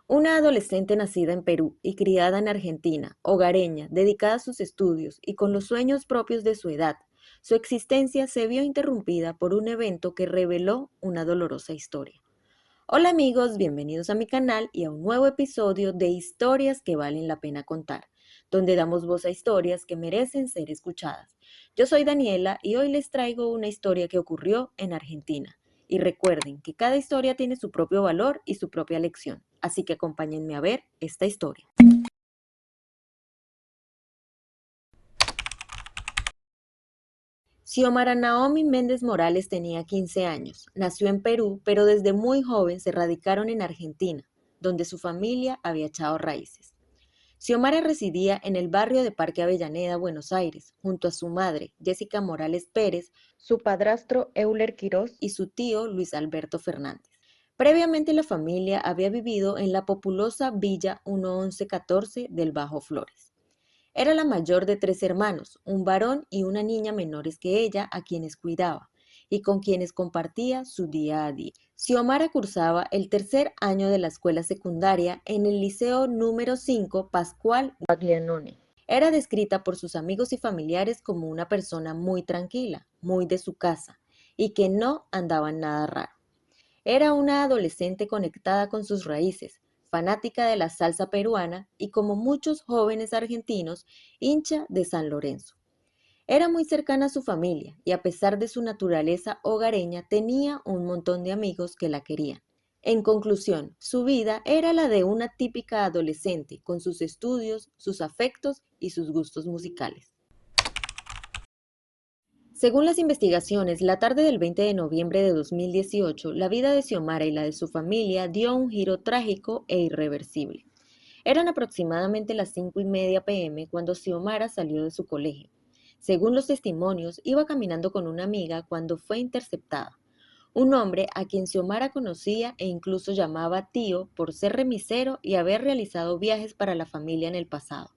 Una adolescente nacida en Perú y criada en Argentina, hogareña, dedicada a sus estudios y con los sueños propios de su edad, su existencia se vio interrumpida por un evento que reveló una dolorosa historia. Hola amigos, bienvenidos a mi canal y a un nuevo episodio de Historias que valen la pena contar, donde damos voz a historias que merecen ser escuchadas. Yo soy Daniela y hoy les traigo una historia que ocurrió en Argentina. Y recuerden que cada historia tiene su propio valor y su propia lección, así que acompáñenme a ver esta historia. Xiomara Naomi Méndez Morales tenía 15 años, nació en Perú, pero desde muy joven se radicaron en Argentina, donde su familia había echado raíces. Xiomara residía en el barrio de Parque Avellaneda, Buenos Aires, junto a su madre, Jessica Morales Pérez, su padrastro Euler Quirós y su tío Luis Alberto Fernández. Previamente la familia había vivido en la populosa Villa 1114 del Bajo Flores. Era la mayor de tres hermanos, un varón y una niña menores que ella, a quienes cuidaba y con quienes compartía su día a día. Xiomara cursaba el tercer año de la escuela secundaria en el Liceo número 5 Pascual Guaglianone. Era descrita por sus amigos y familiares como una persona muy tranquila, muy de su casa, y que no andaba en nada raro. Era una adolescente conectada con sus raíces, fanática de la salsa peruana y, como muchos jóvenes argentinos, hincha de San Lorenzo. Era muy cercana a su familia y, a pesar de su naturaleza hogareña, tenía un montón de amigos que la querían. En conclusión, su vida era la de una típica adolescente, con sus estudios, sus afectos y sus gustos musicales. Según las investigaciones, la tarde del 20 de noviembre de 2018, la vida de Xiomara y la de su familia dio un giro trágico e irreversible. Eran aproximadamente las 5:30 p.m. cuando Xiomara salió de su colegio. Según los testimonios, iba caminando con una amiga cuando fue interceptada. Un hombre a quien Xiomara conocía e incluso llamaba tío por ser remisero y haber realizado viajes para la familia en el pasado.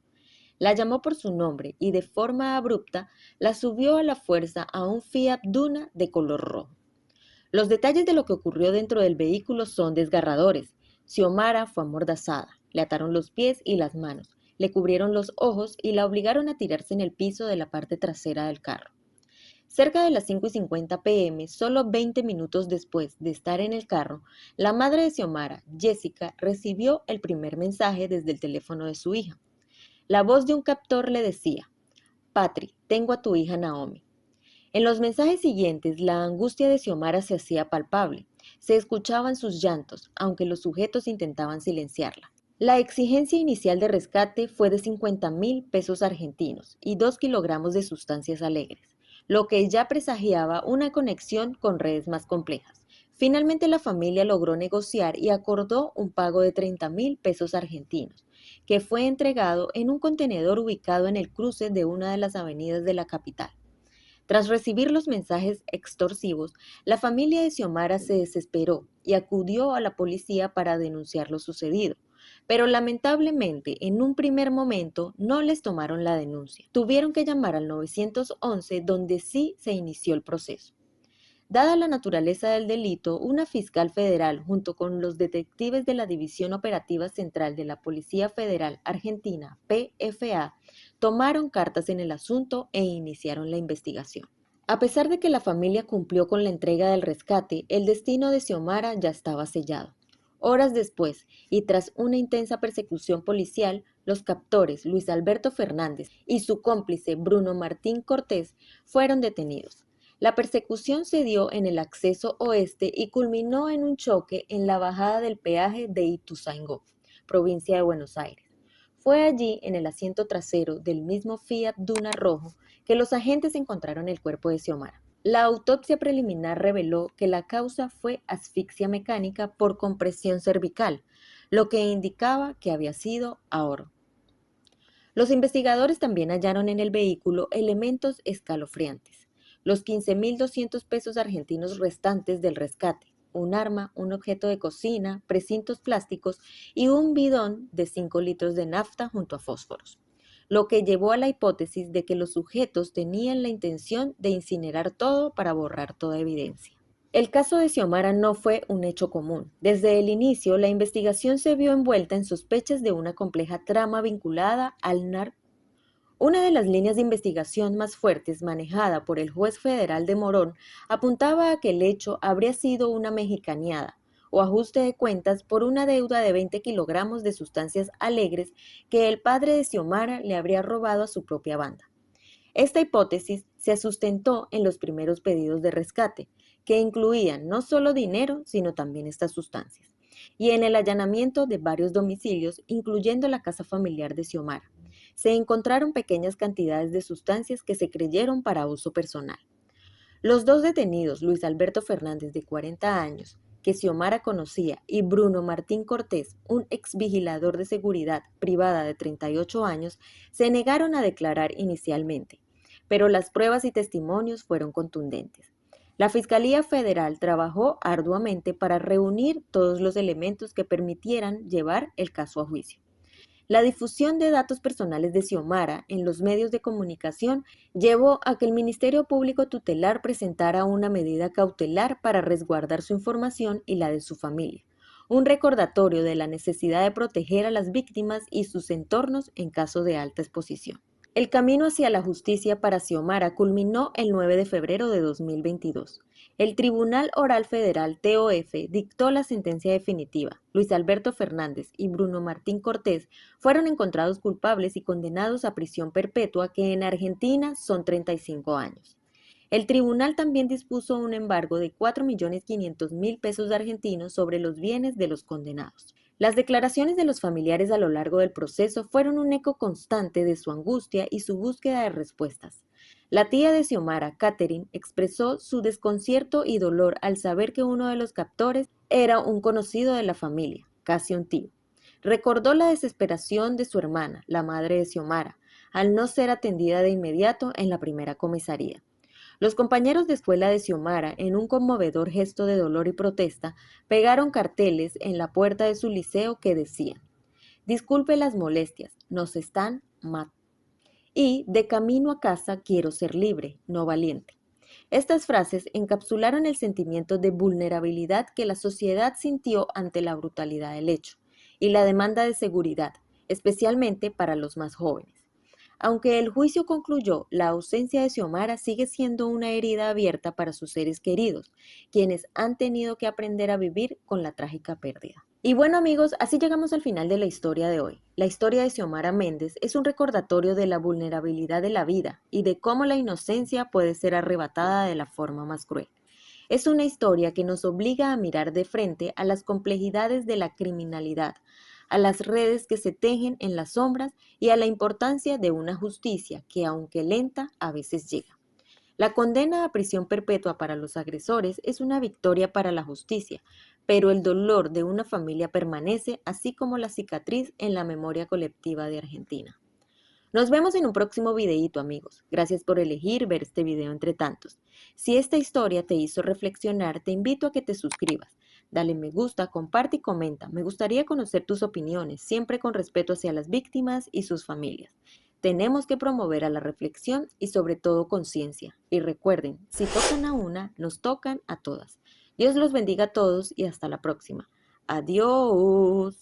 La llamó por su nombre y de forma abrupta la subió a la fuerza a un Fiat Duna de color rojo. Los detalles de lo que ocurrió dentro del vehículo son desgarradores. Xiomara fue amordazada, le ataron los pies y las manos, le cubrieron los ojos y la obligaron a tirarse en el piso de la parte trasera del carro. Cerca de las 5:50 p.m., solo 20 minutos después de estar en el carro, la madre de Xiomara, Jessica, recibió el primer mensaje desde el teléfono de su hija. La voz de un captor le decía: Patri, tengo a tu hija Naomi. En los mensajes siguientes, la angustia de Xiomara se hacía palpable. Se escuchaban sus llantos, aunque los sujetos intentaban silenciarla. La exigencia inicial de rescate fue de 50.000 pesos argentinos y 2 kilogramos de sustancias alegres, lo que ya presagiaba una conexión con redes más complejas. Finalmente la familia logró negociar y acordó un pago de 30.000 pesos argentinos, que fue entregado en un contenedor ubicado en el cruce de una de las avenidas de la capital. Tras recibir los mensajes extorsivos, la familia de Xiomara se desesperó y acudió a la policía para denunciar lo sucedido. Pero lamentablemente, en un primer momento, no les tomaron la denuncia. Tuvieron que llamar al 911, donde sí se inició el proceso. Dada la naturaleza del delito, una fiscal federal, junto con los detectives de la División Operativa Central de la Policía Federal Argentina, PFA, tomaron cartas en el asunto e iniciaron la investigación. A pesar de que la familia cumplió con la entrega del rescate, el destino de Xiomara ya estaba sellado. Horas después, y tras una intensa persecución policial, los captores Luis Alberto Fernández y su cómplice Bruno Martín Cortés fueron detenidos. La persecución se dio en el acceso oeste y culminó en un choque en la bajada del peaje de Ituzaingó, provincia de Buenos Aires. Fue allí, en el asiento trasero del mismo Fiat Duna rojo, que los agentes encontraron el cuerpo de Xiomara. La autopsia preliminar reveló que la causa fue asfixia mecánica por compresión cervical, lo que indicaba que había sido ahorro. Los investigadores también hallaron en el vehículo elementos escalofriantes: los 15.200 pesos argentinos restantes del rescate, un arma, un objeto de cocina, precintos plásticos y un bidón de 5 litros de nafta junto a fósforos, lo que llevó a la hipótesis de que los sujetos tenían la intención de incinerar todo para borrar toda evidencia. El caso de Xiomara no fue un hecho común. Desde el inicio, la investigación se vio envuelta en sospechas de una compleja trama vinculada al narcotráfico. Una de las líneas de investigación más fuertes manejada por el juez federal de Morón apuntaba a que el hecho habría sido una mexicaneada o ajuste de cuentas por una deuda de 20 kilogramos de sustancias alegres que el padre de Xiomara le habría robado a su propia banda. Esta hipótesis se sustentó en los primeros pedidos de rescate, que incluían no solo dinero, sino también estas sustancias, y en el allanamiento de varios domicilios, incluyendo la casa familiar de Xiomara. Se encontraron pequeñas cantidades de sustancias que se creyeron para uso personal. Los dos detenidos, Luis Alberto Fernández, de 40 años, que Xiomara conocía, y Bruno Martín Cortés, un ex vigilador de seguridad privada de 38 años, se negaron a declarar inicialmente, pero las pruebas y testimonios fueron contundentes. La Fiscalía Federal trabajó arduamente para reunir todos los elementos que permitieran llevar el caso a juicio. La difusión de datos personales de Xiomara en los medios de comunicación llevó a que el Ministerio Público Tutelar presentara una medida cautelar para resguardar su información y la de su familia, un recordatorio de la necesidad de proteger a las víctimas y sus entornos en caso de alta exposición. El camino hacia la justicia para Xiomara culminó el 9 de febrero de 2022. El Tribunal Oral Federal TOF dictó la sentencia definitiva. Luis Alberto Fernández y Bruno Martín Cortés fueron encontrados culpables y condenados a prisión perpetua, que en Argentina son 35 años. El tribunal también dispuso un embargo de 4.500.000 pesos argentinos sobre los bienes de los condenados. Las declaraciones de los familiares a lo largo del proceso fueron un eco constante de su angustia y su búsqueda de respuestas. La tía de Xiomara, Catherine, expresó su desconcierto y dolor al saber que uno de los captores era un conocido de la familia, casi un tío. Recordó la desesperación de su hermana, la madre de Xiomara, al no ser atendida de inmediato en la primera comisaría. Los compañeros de escuela de Xiomara, en un conmovedor gesto de dolor y protesta, pegaron carteles en la puerta de su liceo que decían: "Disculpe las molestias, nos están matando", y "De camino a casa quiero ser libre, no valiente". Estas frases encapsularon el sentimiento de vulnerabilidad que la sociedad sintió ante la brutalidad del hecho y la demanda de seguridad, especialmente para los más jóvenes. Aunque el juicio concluyó, la ausencia de Xiomara sigue siendo una herida abierta para sus seres queridos, quienes han tenido que aprender a vivir con la trágica pérdida. Y bueno, amigos, así llegamos al final de la historia de hoy. La historia de Xiomara Méndez es un recordatorio de la vulnerabilidad de la vida y de cómo la inocencia puede ser arrebatada de la forma más cruel. Es una historia que nos obliga a mirar de frente a las complejidades de la criminalidad, a las redes que se tejen en las sombras y a la importancia de una justicia que, aunque lenta, a veces llega. La condena a prisión perpetua para los agresores es una victoria para la justicia, pero el dolor de una familia permanece, así como la cicatriz en la memoria colectiva de Argentina. Nos vemos en un próximo videíto, amigos. Gracias por elegir ver este video entre tantos. Si esta historia te hizo reflexionar, te invito a que te suscribas. Dale me gusta, comparte y comenta. Me gustaría conocer tus opiniones, siempre con respeto hacia las víctimas y sus familias. Tenemos que promover a la reflexión y sobre todo conciencia. Y recuerden, si tocan a una, nos tocan a todas. Dios los bendiga a todos y hasta la próxima. Adiós.